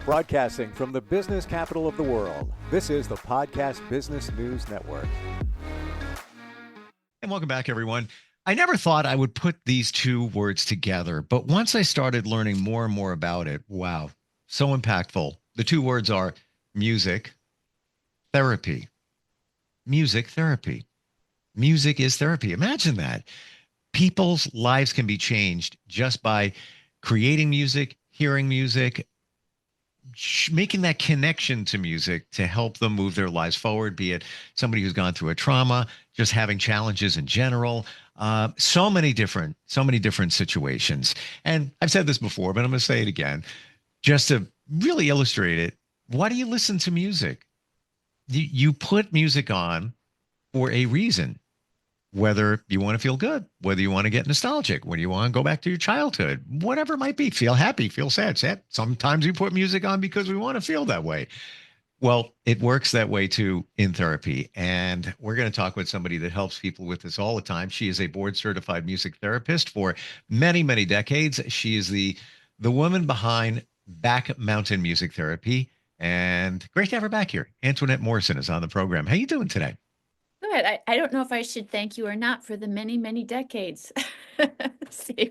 Broadcasting from the business capital of the world, this is the Podcast Business News Network. And welcome back, everyone. I never thought I would put these two words together, but once I started learning more and more about it, wow, so impactful. The two words are music therapy. Music therapy. Music is therapy. Imagine that. People's lives can be changed just by creating music, hearing music, making that connection to music to help them move their lives forward, be it somebody who's gone through a trauma, just having challenges in general. So many different situations. And I've said this before, but I'm going to say it again, just to really illustrate it. Why do you listen to music? You put music on for a reason, whether you want to feel good, whether you want to get nostalgic, whether you want to go back to your childhood, whatever it might be, feel happy, feel sad. Sometimes we put music on because we want to feel that way. Well, it works that way too in therapy. And we're going to talk with somebody that helps people with this all the time. She is a board certified music therapist for many, many decades. She is the woman behind Back Mountain Music Therapy. And great to have her back here. Antoinette Morrison is on the program. How you doing today? Good. I don't know if I should thank you or not for the many, many decades. See.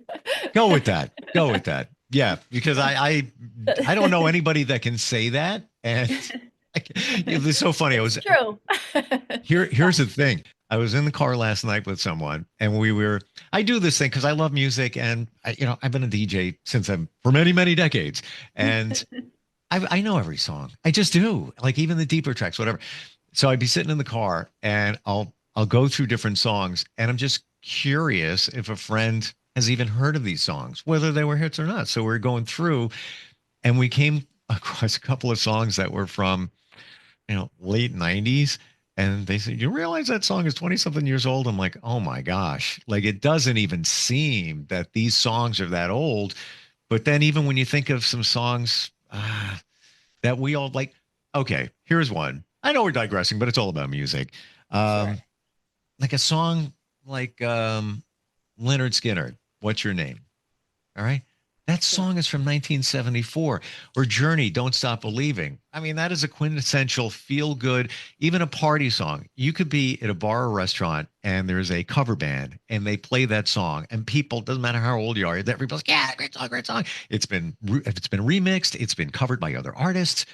Go with that. Go with that. Yeah, because I don't know anybody that can say that. And it was so funny. I was True. here's the thing. I was in the car last night with someone, and I do this thing because I love music, and I've been a DJ since I'm for many, many decades, and I know every song. I just do, like even the deeper tracks, whatever. So I'd be sitting in the car, and I'll go through different songs, and I'm just curious if a friend has even heard of these songs, whether they were hits or not. So we're going through, and we came across a couple of songs that were from late 90s. And they said, you realize that song is 20 something years old? I'm like, oh my gosh. Like it doesn't even seem that these songs are that old. But then even when you think of some songs that we all like, okay, here's one. I know we're digressing, but it's all about music. Sure. Like a song like Leonard Skinner, What's Your Name? All right. That Yeah. song is from 1974. Or Journey, Don't Stop Believing. I mean, that is a quintessential feel good, even a party song. You could be at a bar or restaurant and there's a cover band and they play that song and people, doesn't matter how old you are, everybody's like, yeah, great song, great song. If it's been remixed, it's been covered by other artists.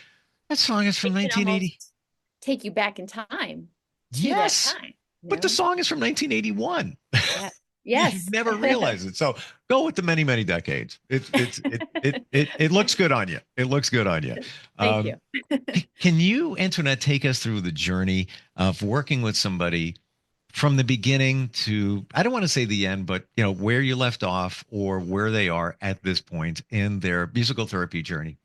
That song is from It can 1980. almost take you back in time to that Yes, time, but the song is from 1981. Yeah. You Yes. never realize it. So go with the many, many decades. It looks good on you. It looks good on you. Thank you. Can you, Antoinette, take us through the journey of working with somebody from the beginning to, I don't want to say the end, but where you left off or where they are at this point in their musical therapy journey?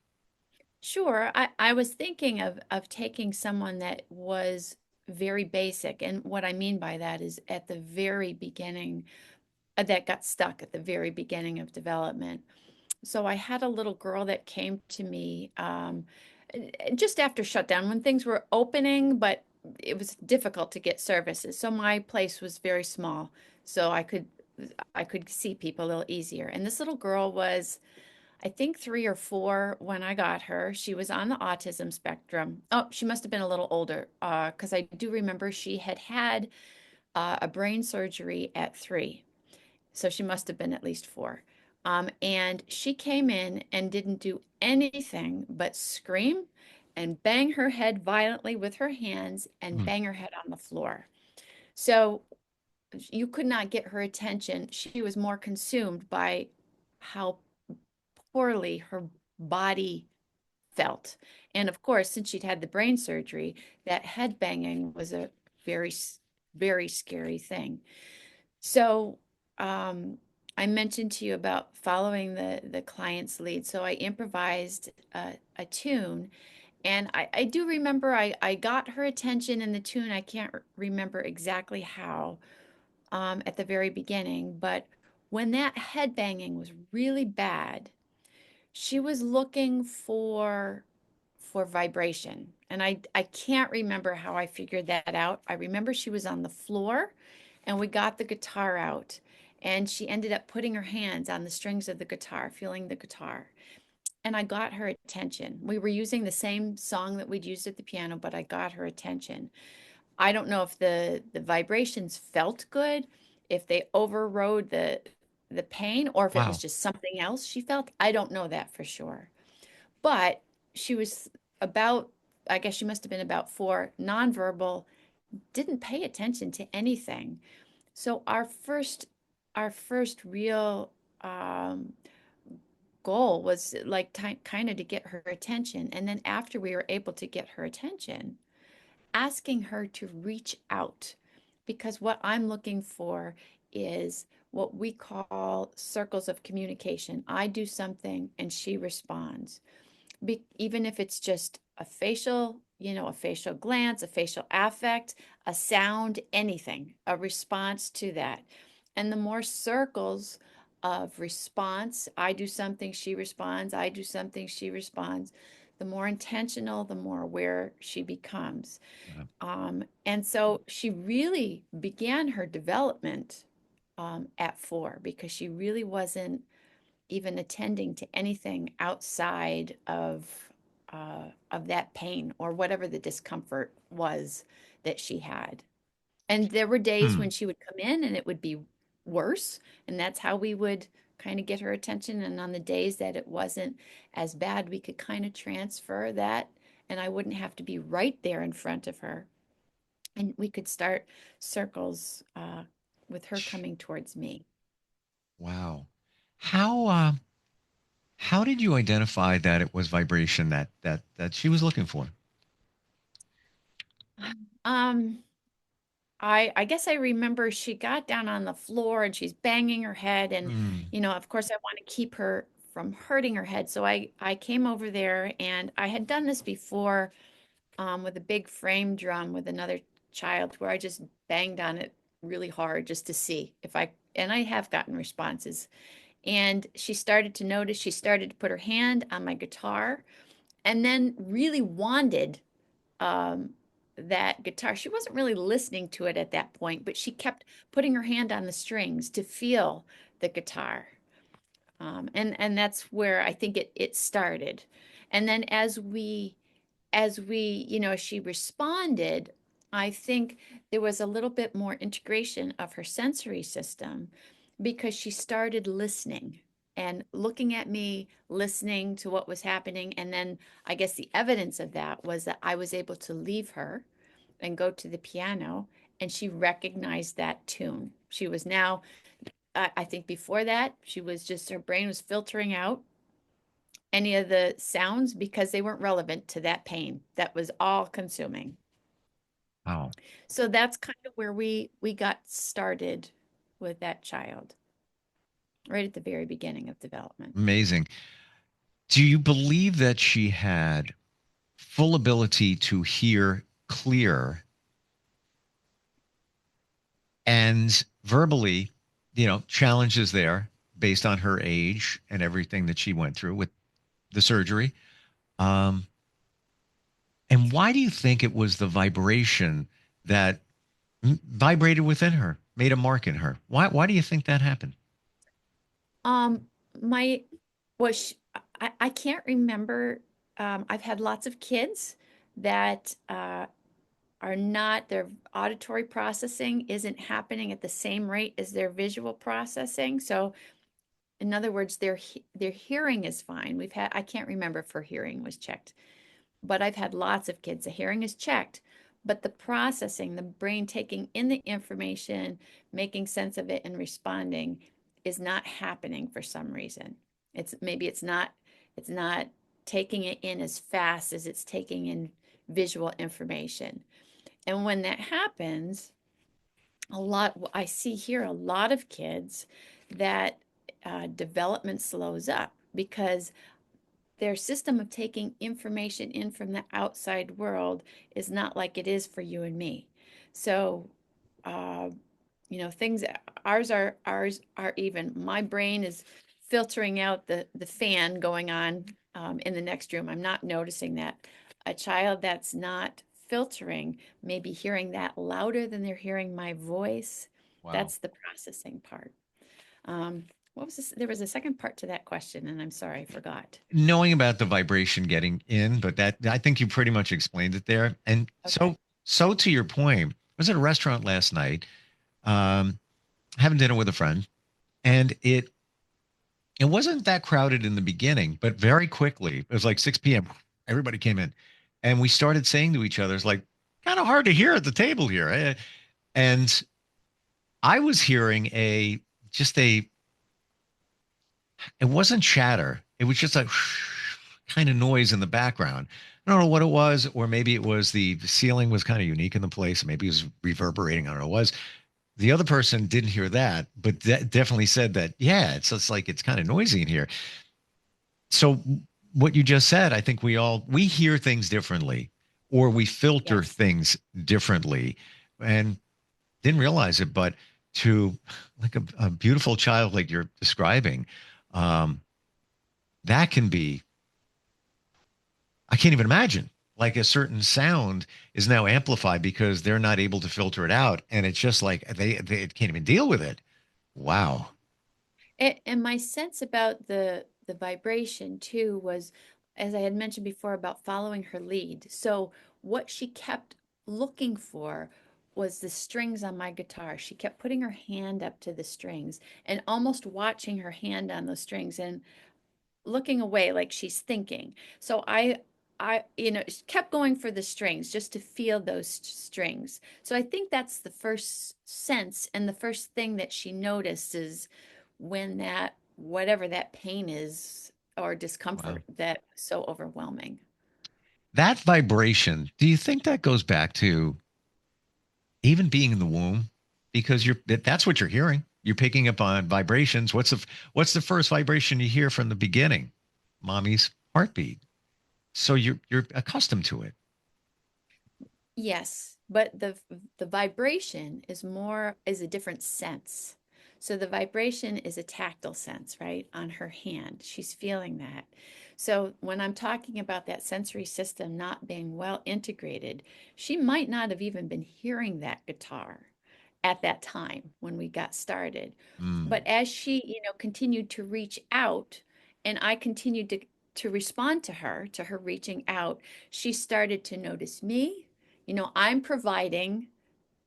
Sure. I was thinking of taking someone that was very basic. And what I mean by that is at the very beginning, that got stuck at the very beginning of development. So I had a little girl that came to me just after shutdown when things were opening, but it was difficult to get services. So my place was very small, so I could see people a little easier. And this little girl was, I think, 3 or 4 when I got her. She was on the autism spectrum. Oh, she must have been a little older, because I do remember she had had a brain surgery at 3. So she must have been at least 4. And she came in and didn't do anything but scream and bang her head violently with her hands and Hmm. bang her head on the floor. So you could not get her attention. She was more consumed by how poorly her body felt. And of course, since she'd had the brain surgery, that head banging was a very, very scary thing. So, I mentioned to you about following the client's lead. So I improvised a tune, and I do remember I got her attention in the tune. I can't remember exactly how at the very beginning, but when that head banging was really bad, she was looking for vibration. And I can't remember how I figured that out. I remember she was on the floor and we got the guitar out and she ended up putting her hands on the strings of the guitar, feeling the guitar. and I got her attention. We were using the same song that we'd used at the piano, but I got her attention. I don't know if the vibrations felt good, if they overrode the pain, or if it was Wow. just something else she felt. I don't know that for sure. But she was about, I guess she must have been about 4, nonverbal, didn't pay attention to anything. So our first real um, goal was like kind of to get her attention. And then after we were able to get her attention, asking her to reach out, because what I'm looking for is what we call circles of communication. I do something and she responds. Even if it's just a facial, a facial glance, a facial affect, a sound, anything, a response to that. And the more circles of response, I do something, she responds, I do something, she responds, the more intentional, the more aware she becomes. Wow. And so she really began her development at 4 because she really wasn't even attending to anything outside of that pain or whatever the discomfort was that she had. And there were days when Hmm. she would come in and it would be worse, and that's how we would kind of get her attention. And on the days that it wasn't as bad, we could kind of transfer that, and I wouldn't have to be right there in front of her. And we could start circles with her coming towards me. Wow. How how did you identify that it was vibration that she was looking for? Um, I guess I remember she got down on the floor and she's banging her head, and Hmm. of course I want to keep her from hurting her head. So I came over there, and I had done this before with a big frame drum with another child, where I just banged on it really hard just to see if and I have gotten responses. And she started to notice, she started to put her hand on my guitar and then really wanted um, that guitar. She wasn't really listening to it at that point, but she kept putting her hand on the strings to feel the guitar. And that's where I think it started. And then as we, she responded, I think there was a little bit more integration of her sensory system because she started listening and looking at me, listening to what was happening. And then I guess the evidence of that was that I was able to leave her and go to the piano, and she recognized that tune. She was now, I think before that, she was just, her brain was filtering out any of the sounds because they weren't relevant to that pain that was all consuming. Wow. So that's kind of where we got started with that child, right at the very beginning of development. Amazing. Do you believe that she had full ability to hear clear and verbally, challenges there based on her age and everything that she went through with the surgery? Um, and why do you think it was the vibration that vibrated within her, made a mark in her? Why do you think that happened? Um, my was I can't remember. I've had lots of kids that are not, their auditory processing isn't happening at the same rate as their visual processing. So in other words, their hearing is fine. I can't remember if her hearing was checked, but I've had lots of kids. The hearing is checked, but the processing, the brain taking in the information, making sense of it, and responding is not happening for some reason. It's not taking it in as fast as it's taking in visual information. And when that happens, I see here a lot of kids that development slows up because their system of taking information in from the outside world is not like it is for you and me. So, uh, things, ours are even. My brain is filtering out the fan going on in the next room. I'm not noticing that. A child that's not filtering may be hearing that louder than they're hearing my voice. Wow. That's the processing part. Um, What was this? There was a second part to that question, and I'm sorry, I forgot. Knowing about the vibration getting in, but that I think you pretty much explained it there. And Okay. so to your point, I was at a restaurant last night, um, having dinner with a friend, and it wasn't that crowded in the beginning, but very quickly, it was like 6 p.m. Everybody came in, and we started saying to each other, "It's like kind of hard to hear at the table here." And I was hearing just a it wasn't chatter. It was just a kind of noise in the background. I don't know what it was, or maybe it was the ceiling was kind of unique in the place. Maybe it was reverberating. I don't know what it was. The other person didn't hear that, but definitely said that, yeah, it's like it's kind of noisy in here. So what you just said, I think we hear things differently or we filter Yes. things differently and didn't realize it, but to like a beautiful child like you're describing, um, that can be, I can't even imagine. Like a certain sound is now amplified because they're not able to filter it out. And it's just like they can't even deal with it. Wow. And my sense about the vibration too was, as I had mentioned before, about following her lead. So what she kept looking for was the strings on my guitar. She kept putting her hand up to the strings and almost watching her hand on those strings and looking away like she's thinking. So kept going for the strings just to feel those strings. So I think that's the first sense and the first thing that she notices when that, whatever that pain is or Wow. discomfort that so overwhelming. That vibration, do you think that goes back to even being in the womb? Because that's what you're hearing. You're picking up on vibrations. What's the first vibration you hear from the beginning? Mommy's heartbeat. So you're accustomed to it. Yes, but the vibration is a different sense. So the vibration is a tactile sense, right? On her hand. She's feeling that. So when I'm talking about that sensory system not being well integrated, she might not have even been hearing that guitar at that time when we got started. Mm. But as she, continued to reach out and I continued to respond to her reaching out, she started to notice me. I'm providing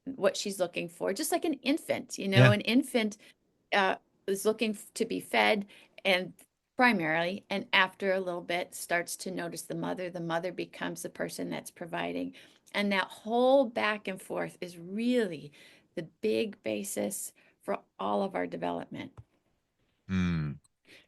what she's looking for, just like an infant. Yeah. An infant uh, is looking to be fed and primarily, and after a little bit starts to notice the mother. The mother becomes the person that's providing. And that whole back and forth is really the big basis for all of our development. Mm.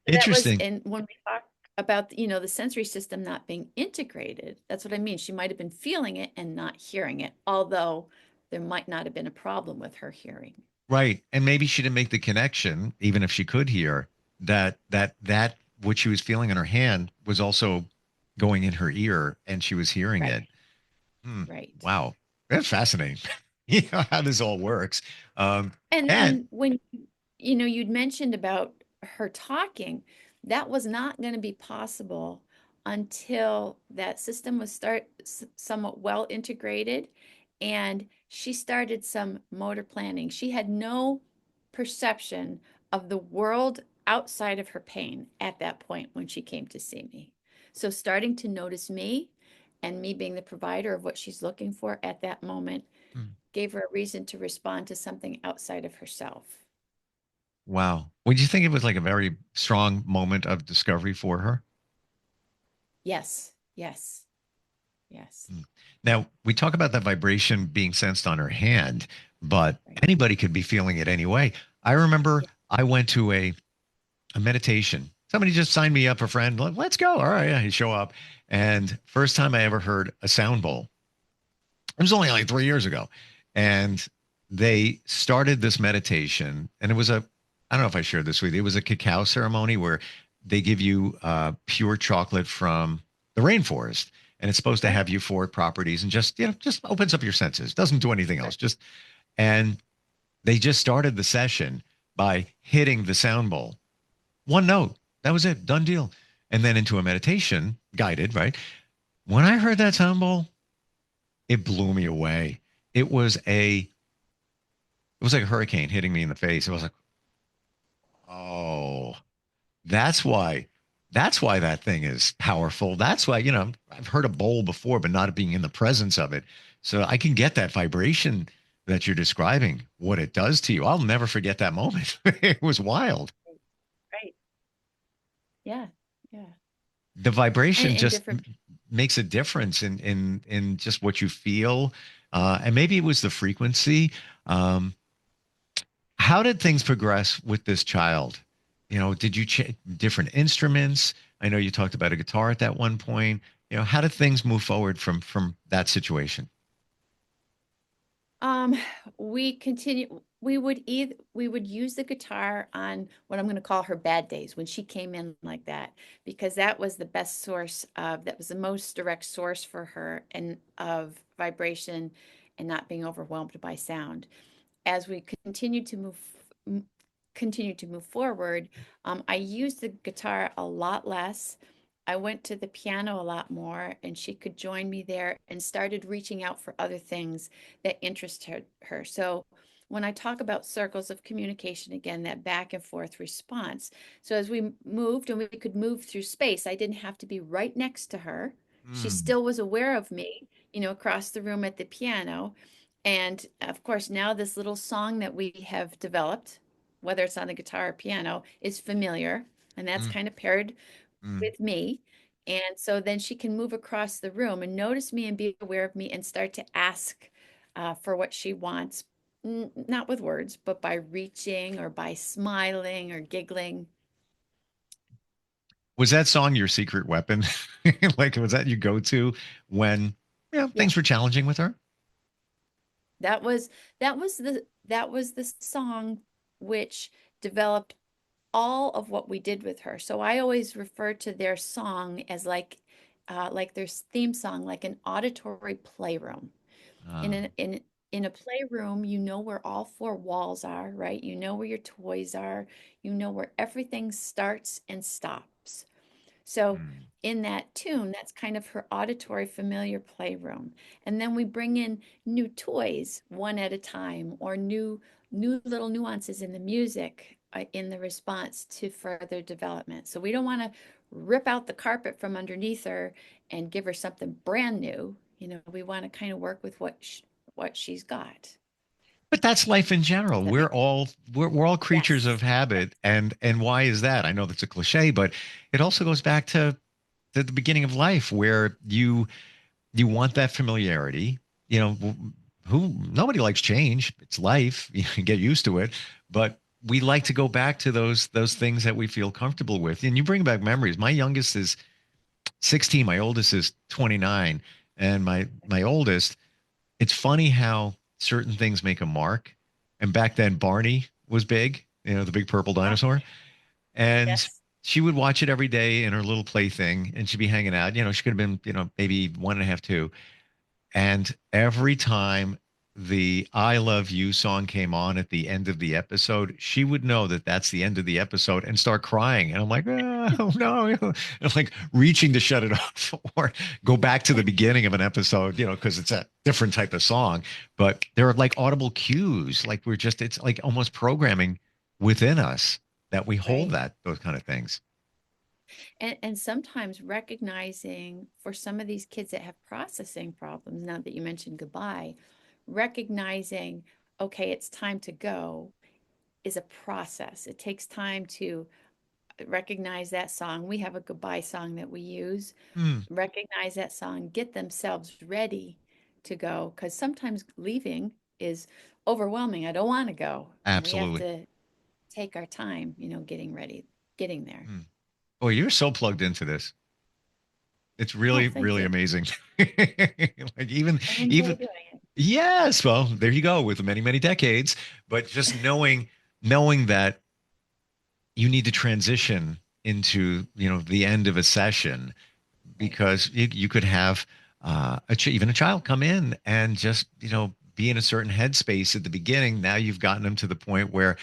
That was, Interesting. and when we talk about, the sensory system not being integrated, that's what I mean. She might have been feeling it and not hearing it, although there might not have been a problem with her hearing. Right. And maybe she didn't make the connection, even if she could hear that what she was feeling in her hand was also going in her ear and she was hearing Right, it. Hmm. right. Wow. That's fascinating. You know how this all works. Um, And and then when you'd mentioned about her talking, that was not going to be possible until that system was somewhat well integrated and she started some motor planning. She had no perception of the world outside of her pain at that point when she came to see me. So starting to notice me and me being the provider of what she's looking for at that moment hmm, gave her a reason to respond to something outside of herself. wow. Would you think it was like a very strong moment of discovery for her? Yes, yes, yes. Hmm. Now, we talk about that vibration being sensed on her hand, but Right. anybody could be feeling it anyway. I remember Yeah. I went to a meditation. Somebody just signed me up, a friend. Let's go. All right. Yeah, you show up. And first time I ever heard a sound bowl, it was only like 3 years ago. And they started this meditation. And it was I don't know if I shared this with you, it was a cacao ceremony where they give you pure chocolate from the rainforest. And it's supposed to have Okay. euphoric properties and just opens up your senses. Doesn't do anything Sure. else. And they just started the session by hitting the sound bowl. One note. That was it. Done deal. And then into a meditation, guided, right? When I heard that sound bowl, it blew me away. It was like a hurricane hitting me in the face. It was like, oh That's why. That's why that thing is powerful. That's why, I've heard a bowl before, but not being in the presence of it. So I can get that vibration that you're describing, what it does to you. I'll never forget that moment. It was wild. Right. Right. Yeah. Yeah. The vibration And just different. makes a difference in just what you feel. And maybe it was the frequency. Um, how did things progress with this child? Did you different instruments? I know you talked about a guitar at that one point. How did things move forward from that situation? Um, we would use the guitar on what I'm going to call her bad days when she came in like that, because that was the best source of, that was the most direct source for her and of vibration and not being overwhelmed by sound. As we m- continue to move forward, I used the guitar a lot less. I went to the piano a lot more, and she could join me there and started reaching out for other things that interested her. So when I talk about circles of communication, again, that back and forth response. So as we moved and we could move through space, I didn't have to be right next to her. She Hmm. still was aware of me, across the room at the piano. And of course, now this little song that we have developed, whether it's on the guitar or piano, is familiar. And that's Mm, kind of paired mm. with me. And so then she can move across the room and notice me and be aware of me and start to ask for what she wants, not with words, but by reaching or by smiling or giggling. Was that song your secret weapon? Like, was that your go-to when, Yeah, things were challenging with her? that was that was the song which developed all of what we did with her. So I always refer to their song as like their theme song, like an auditory playroom. In Uh, an in a playroom, you know where all four walls are, right? You know where your toys are. You know where everything starts and stops. So mm. in that tune, that's kind of her auditory familiar playroom. And then we bring in new toys one at a time, or new little nuances in the music in the response to further development. So we don't want to rip out the carpet from underneath her and give her something brand new. We want to kind of work with what she's got. But that's life in general. Does that make We're all creatures Yes. of habit, and why is that? I know that's a cliche, but it also goes back to the beginning of life where you want that familiarity. Who nobody likes change. It's life. You can get used to it, but we like to go back to those things that we feel comfortable with. And you bring back memories. My youngest is 16, my oldest is 29, and my oldest, it's funny how certain things make a mark. And back then Barney was big, the big purple Ah, dinosaur, and yes. she would watch it every day in her little plaything, and she'd be hanging out. She could have been, maybe one and a half, two. And every time the I Love You song came on at the end of the episode, she would know that that's the end of the episode and start crying. And I'm like, oh, no. And I'm like reaching to shut it off or go back to the beginning of an episode, because it's a different type of song. But there are like audible cues, like it's like almost programming within us that we hold Right. those kind of things. And sometimes recognizing for some of these kids that have processing problems, now that you mentioned goodbye, recognizing, okay, it's time to go is a process. It takes time to recognize that song. We have a goodbye song that we use, Hmm, recognize that song, get themselves ready to go. Because sometimes leaving is overwhelming. I don't want to go. And we have absolutely. to take our time, getting ready, getting there. Hmm. Boy, you're so plugged into this. It's Oh, really, thank really you. amazing. Like I enjoy even doing it. yes, well, there you go with many, many decades. But just knowing that you need to transition into, the end of a session Right. because you could have even a child come in and just be in a certain headspace at the beginning. Now you've gotten them to the point where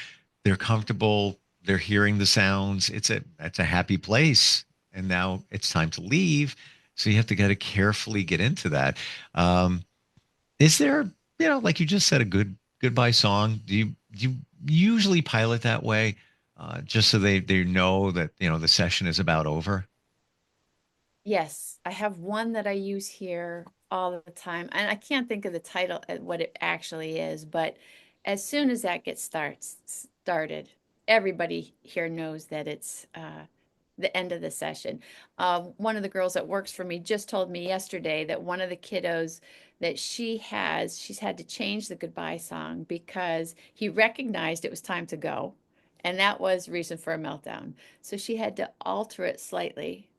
they're comfortable, they're hearing the sounds. It's a happy place, and now it's time to leave. So you have to carefully get into that. Um, is there, like you just said, a goodbye song? Do you usually pilot that way? just so they know that the session is about over? Yes, I have one that I use here all the time, and I can't think of the title what it actually is, but as soon as that gets started, everybody here knows that it's the end of the session. One of the girls that works for me just told me yesterday that one of the kiddos that she's had to change the goodbye song because he recognized it was time to go, and that was reason for a meltdown. So she had to alter it slightly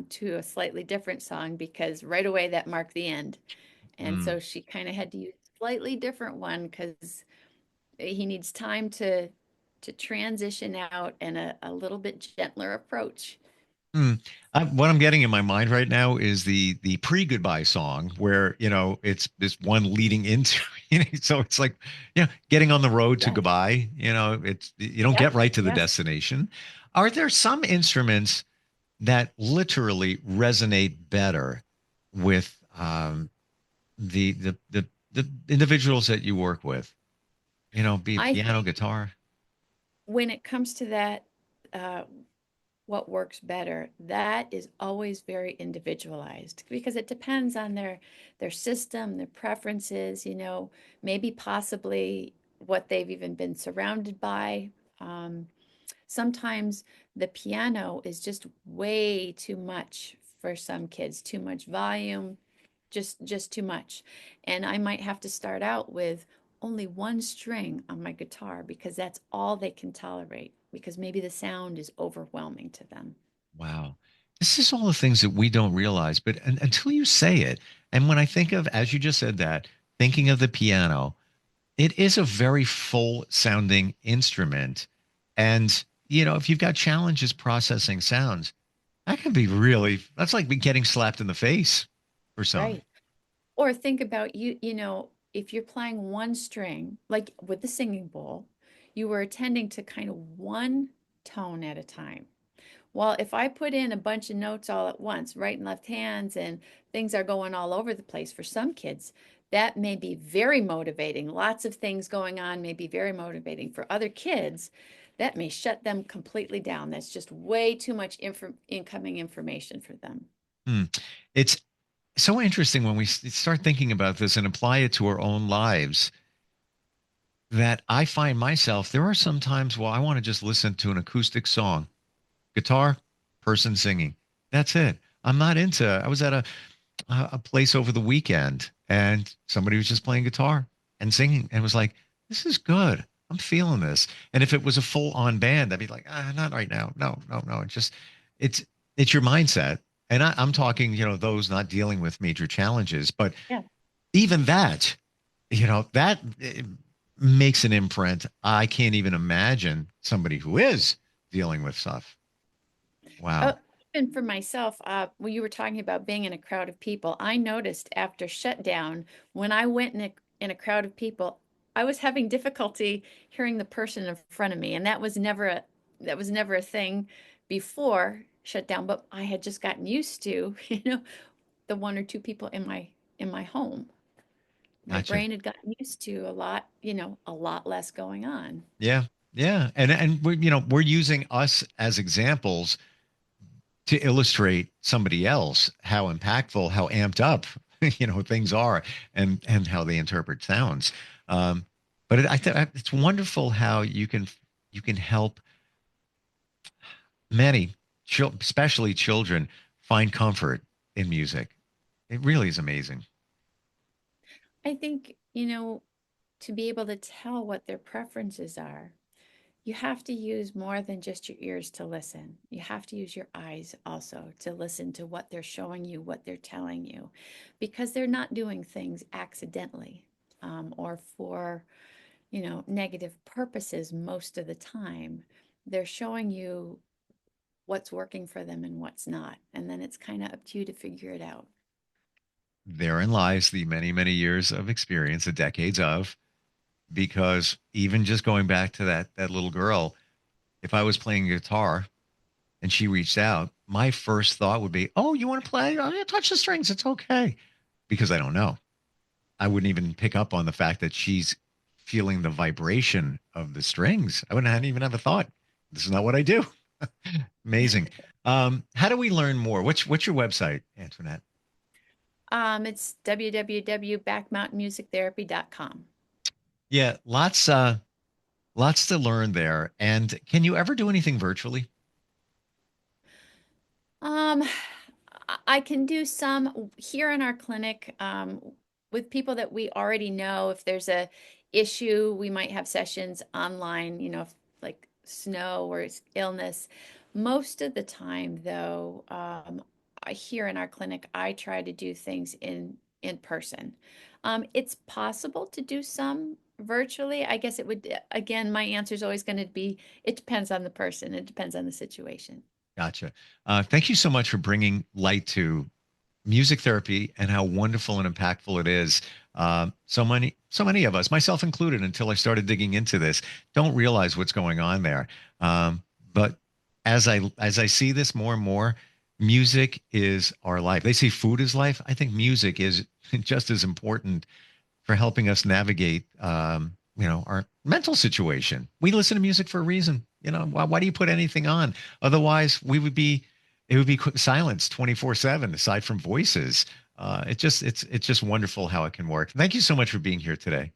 to a slightly different song because right away that marked the end. And Mm. so she kind of had to use a slightly different one because he needs time to transition out and a little bit gentler approach. Hmm. What I'm getting in my mind right now is the pre-goodbye song where it's this one leading into so it's like getting on the road to Yes. goodbye. It's you don't Yep. get right to the Yes. destination. Are there some instruments that literally resonate better with the individuals that you work with? Be it I piano, think guitar. when it comes to that, uh, what works better, that is always very individualized because it depends on their system, their preferences, maybe possibly what they've even been surrounded by. Um, Sometimes the piano is just way too much for some kids, too much volume, just too much. And I might have to start out with only one string on my guitar because that's all they can tolerate because maybe the sound is overwhelming to them. Wow. This is all the things that we don't realize, but until you say it, and when I think of, as you just said that, thinking of the piano, it is a very full sounding instrument. And, if you've got challenges processing sounds, that can be really, that's like be getting slapped in the face for some. Right. Or think about if you're playing one string, like with the singing bowl, you were attending to kind of one tone at a time. Well, if I put in a bunch of notes all at once, right and left hands, and things are going all over the place for some kids, that may be very motivating. Lots of things going on may be very motivating. For other kids, that may shut them completely down. That's just way too much incoming information for them. Hmm. It's so interesting when we start thinking about this and apply it to our own lives that I find myself, there are some times where I want to just listen to an acoustic song, guitar, person singing. That's it. I'm not into, I was at a place over the weekend and somebody was just playing guitar and singing and was like, this is good. I'm feeling this. And if it was a full on band, I'd be like, not right now. No, no, no. It's, it's your mindset. And I'm talking, those not dealing with major challenges, but Yeah. even that, that makes an imprint. I can't even imagine somebody who is dealing with stuff. Oh, Wow. even for myself, when you were talking about being in a crowd of people, I noticed after shutdown, when I went in a crowd of people, I was having difficulty hearing the person in front of me, and that was never a thing before shutdown, but I had just gotten used to, the one or two people in my home. My Gotcha. brain had gotten used to a lot less going on. Yeah. Yeah. And we're using us as examples to illustrate somebody else how impactful, how amped up, things are and how they interpret sounds. Um, but it's wonderful how you can help many, especially children, find comfort in music. It really is amazing. I think, to be able to tell what their preferences are, you have to use more than just your ears to listen. You have to use your eyes also to listen to what they're showing you, what they're telling you, because they're not doing things accidentally or for, negative purposes most of the time. They're showing you what's working for them and what's not. And then it's kind of up to you to figure it out. Therein lies the many, many years of experience, the decades of, because even just going back to that little girl, if I was playing guitar and she reached out, my first thought would be, "Oh, you want to play? Oh, yeah, touch the strings. It's okay." Because I don't know. I wouldn't even pick up on the fact that she's feeling the vibration of the strings. I wouldn't even have a thought. this is not what I do. Amazing. How do we learn more? What's your website, Antoinette? It's www.backmountainmusictherapy.com. Yeah, lots to learn there. And can you ever do anything virtually? Um, I can do some here in our clinic with people that we already know. If there's a issue, we might have sessions online, if, like snow or illness. Most of the time, though, here in our clinic, I try to do things in person. It's possible to do some virtually. I guess it would, again, my answer is always going to be, it depends on the person. It depends on the situation. Gotcha. Thank you so much for bringing light to music therapy and how wonderful and impactful it is. So many of us, myself included, until I started digging into this, don't realize what's going on there. But as I see this more and more, music is our life. They say food is life. I think music is just as important for helping us navigate, our mental situation. We listen to music for a reason. Why do you put anything on? Otherwise, it would be silence 24/7, aside from voices. It's just wonderful how it can work. Thank you so much for being here today.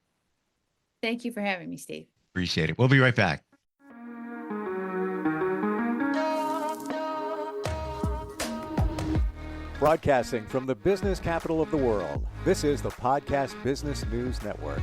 Thank you for having me, Steve. Appreciate it. We'll be right back. Broadcasting from the business capital of the world, this is the Podcast Business News Network.